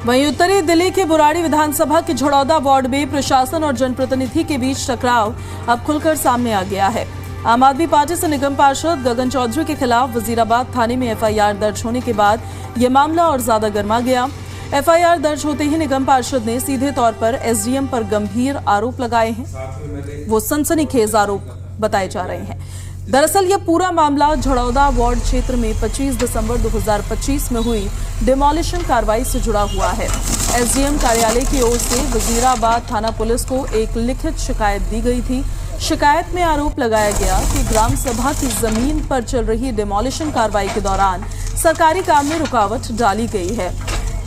वहीं उत्तरी दिल्ली के बुराड़ी विधानसभा के झड़ौदा वार्ड में प्रशासन और जनप्रतिनिधि के बीच टकराव अब खुलकर सामने आ गया है। आम आदमी पार्टी से निगम पार्षद गगन चौधरी के खिलाफ वजीराबाद थाने में एफआईआर दर्ज होने के बाद ये मामला और ज्यादा गर्मा गया। एफआईआर दर्ज होते ही निगम पार्षद ने सीधे तौर पर एसडीएम पर गंभीर आरोप लगाए हैं। वो सनसनीखेज आरोप बताए जा रहे हैं। दरअसल यह पूरा मामला झड़ौदा वार्ड क्षेत्र में 25 दिसंबर 2025 में हुई डिमोलिशन कार्रवाई से जुड़ा हुआ है। एसडीएम कार्यालय की ओर से वजीराबाद थाना पुलिस को एक लिखित शिकायत दी गई थी। शिकायत में आरोप लगाया गया कि ग्राम सभा की जमीन पर चल रही डिमोलिशन कार्रवाई के दौरान सरकारी काम में रुकावट डाली गई है।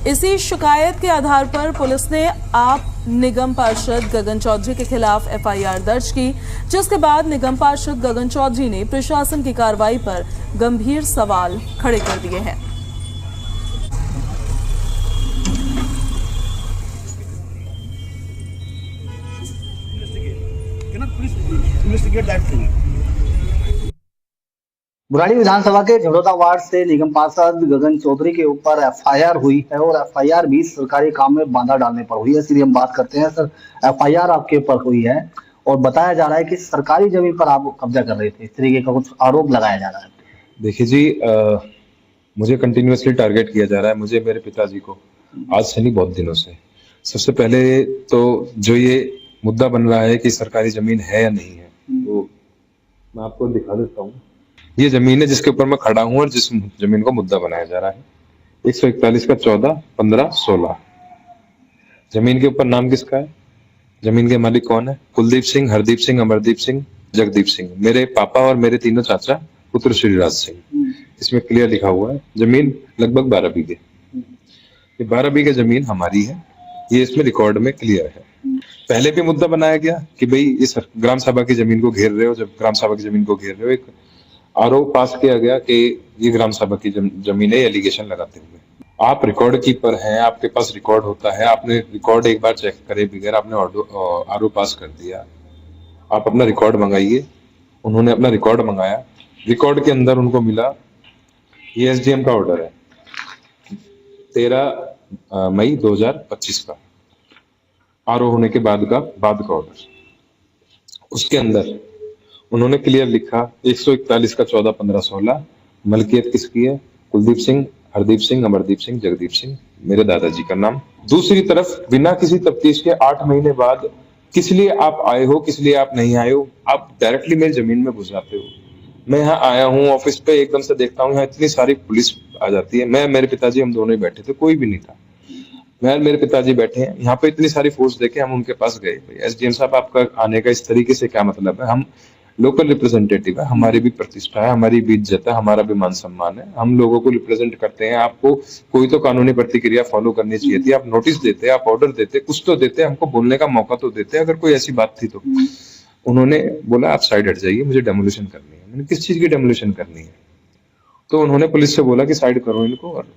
इसी शिकायत के आधार पर पुलिस ने आप निगम पार्षद गगन चौधरी के खिलाफ एफआईआर दर्ज की, जिसके बाद निगम पार्षद गगन चौधरी ने प्रशासन की कार्रवाई पर गंभीर सवाल खड़े कर दिए हैं। बुराड़ी विधानसभा के झड़ौदा वार्ड से निगम पार्षद गगन चौधरी के ऊपर एफआईआर हुई है और एफआईआर भी सरकारी काम में बाधा डालने पर हुई है। सीधे हम बात करते हैं सर, एफआईआर आपके ऊपर हुई है और बताया जा रहा है कि सरकारी जमीन पर आप कब्जा कर रहे थे, इस तरीके का कुछ आरोप लगाया जा रहा है। देखिए जी, मुझे कंटिन्यूअसली टारगेट किया जा रहा है, मुझे मेरे पिताजी को, आज से नहीं बहुत दिनों से। सबसे पहले तो जो ये मुद्दा बन रहा है कि सरकारी जमीन है या नहीं है, तो मैं आपको दिखा देता हूँ। ये जमीन है जिसके ऊपर मैं खड़ा हूं और जिस जमीन को मुद्दा बनाया जा रहा है 141 का 14, 15, 16। जमीन के ऊपर नाम किसका है, जमीन के मालिक कौन है? कुलदीप सिंह, हरदीप सिंह, अमरदीप सिंह, जगदीप सिंह, मेरे पापा और मेरे तीनों चाचा पुत्र श्रीराज सिंह। इसमें क्लियर लिखा हुआ है जमीन लगभग 12 बीघे। ये 12 बीघे जमीन हमारी है, ये इसमें रिकॉर्ड में क्लियर है। पहले भी मुद्दा बनाया गया कि भाई इस ग्राम सभा की जमीन को घेर रहे हो, जब ग्राम सभा की जमीन को घेर रहे हो, एक आरोप पास किया गया कि ये ग्राम सभा की जमीन है, एलिगेशन लगाते हुए। आप रिकॉर्ड कीपर हैं, आपके पास रिकॉर्ड होता है, आपने रिकॉर्ड एक बार चेक करे बगैर आपने आरोप पास कर दिया। आप अपना रिकॉर्ड मंगाइए। उन्होंने अपना रिकॉर्ड मंगाया, रिकॉर्ड के अंदर उनको मिला ये एसडीएम का ऑर्डर है 13 मई 2025 का, आरोप होने के बाद का ऑर्डर। उसके अंदर उन्होंने क्लियर लिखा 141 का 14, 15, 16 मलकियत किसकी है? कुलदीप सिंह, हरदीप सिंह, अमरदीप सिंह, जगदीप सिंह, मेरे दादाजी का नाम। दूसरी तरफ बिना किसी तफ्तीश के 8 महीने बाद किस लिए आप आए हो, किस लिए आप नहीं आए हो, आप डायरेक्टली मेरी जमीन में घुस जाते हो। मैं यहाँ आया हूँ ऑफिस पे, एकदम से देखता हूँ यहाँ इतनी सारी पुलिस आ जाती है। मैं मेरे पिताजी हम दोनों ही बैठे थे, कोई भी नहीं था। मैं मेरे पिताजी बैठे हैं यहाँ पे, इतनी सारी फोर्स देखे हम उनके पास गए। एसडीएम साहब आपका आने का इस तरीके से क्या मतलब है? हम लोकल रिप्रेजेंटेटिव है, हमारी भी प्रतिष्ठा है, हमारी भी इज्जत है, हमारा भी मान सम्मान है, हम लोगों को रिप्रेजेंट करते हैं। आपको कोई तो कानूनी प्रतिक्रिया फॉलो करनी चाहिए थी। आप नोटिस देते, आप ऑर्डर देते, कुछ तो देते, हमको बोलने का मौका तो देते अगर कोई ऐसी बात थी तो। उन्होंने बोला आप साइड हट जाइए, मुझे डेमोलिशन करनी है। मैंने किस चीज की डेमोलिशन करनी है? तो उन्होंने पुलिस से बोला कि साइड करो इनको, और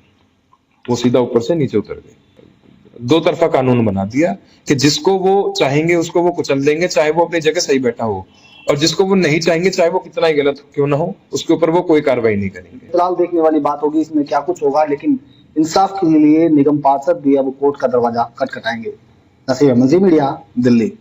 वो सीधा ऊपर से नीचे उतर गए। दो तरफा कानून बना दिया कि जिसको वो चाहेंगे उसको वो कुचल देंगे, चाहे वो अपनी जगह सही बैठा हो, और जिसको वो नहीं चाहेंगे चाहे वो कितना ही गलत क्यों ना हो उसके ऊपर वो कोई कार्रवाई नहीं करेंगे। फिलहाल देखने वाली बात होगी इसमें क्या कुछ होगा, लेकिन इंसाफ के लिए निगम पार्षद भी अब कोर्ट का दरवाजा खटखटाएंगे। नसीब अहमद, जी मीडिया, दिल्ली।